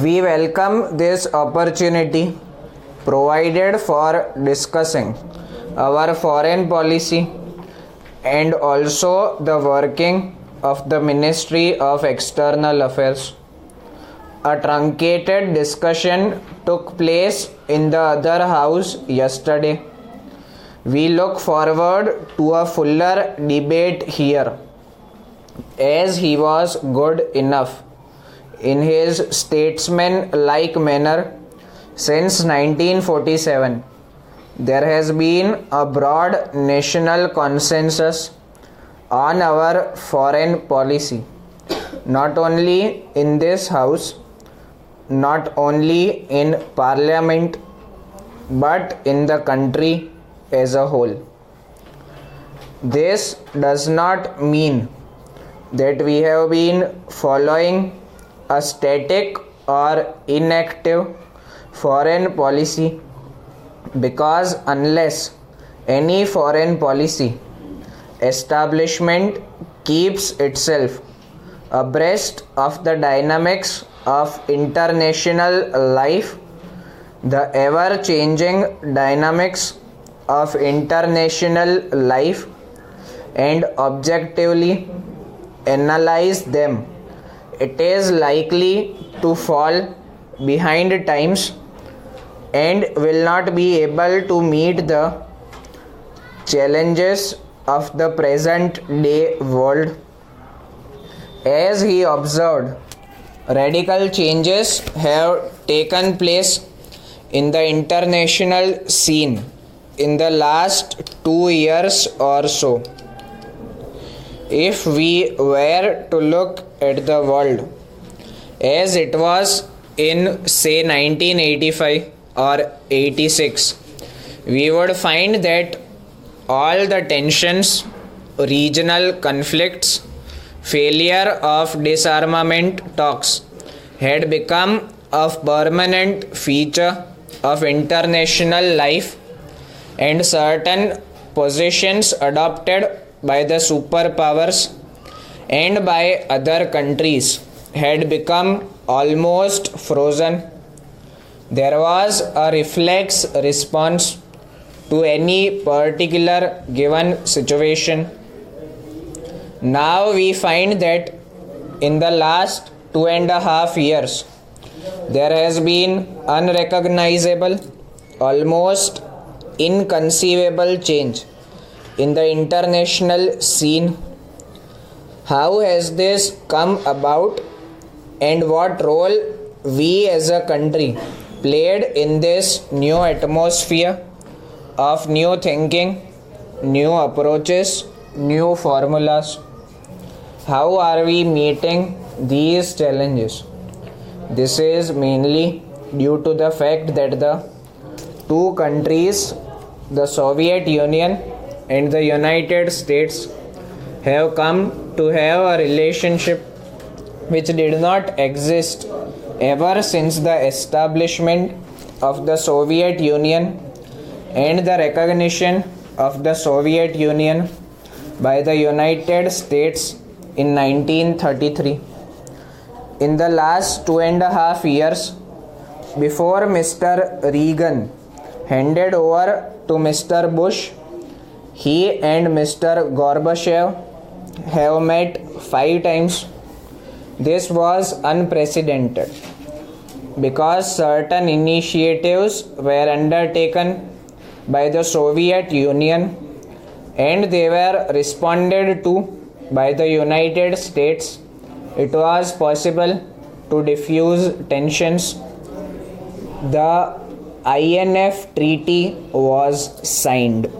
We welcome this opportunity provided for discussing our foreign policy and also the working of the Ministry of External Affairs. A truncated discussion took place in the other house yesterday. We look forward to a fuller debate here, as he was good enough in his statesman-like manner. Since 1947, there has been a broad national consensus on our foreign policy, not only in this house, not only in Parliament, but in the country as a whole. This does not mean that we have been following a static or inactive foreign policy, because unless any foreign policy establishment keeps itself abreast of the dynamics of international life, the ever-changing dynamics of international life, and objectively analyze them, it is likely to fall behind times and will not be able to meet the challenges of the present day world. As he observed, radical changes have taken place in the international scene in the last 2 years or so. If we were to look at the world as it was in, say, 1985 or 86, we would find that all the tensions, regional conflicts, failure of disarmament talks had become a permanent feature of international life, and certain positions adopted by the superpowers and by other countries had become almost frozen. There was a reflex response to any particular given situation. Now we find that in the last 2.5 years, there has been unrecognizable, almost inconceivable change in the international scene. How has this come about, and what role we as a country played in this new atmosphere of new thinking, new approaches, new formulas? How are we meeting these challenges? This is mainly due to the fact that the two countries, the Soviet Union and the United States, have come to have a relationship which did not exist ever since the establishment of the Soviet Union and the recognition of the Soviet Union by the United States in 1933. In the last 2.5 years, before Mr. Reagan handed over to Mr. Bush, he and Mr. Gorbachev have met 5 times. This was unprecedented because certain initiatives were undertaken by the Soviet Union and they were responded to by the United States. It was possible to diffuse tensions. The INF treaty was signed.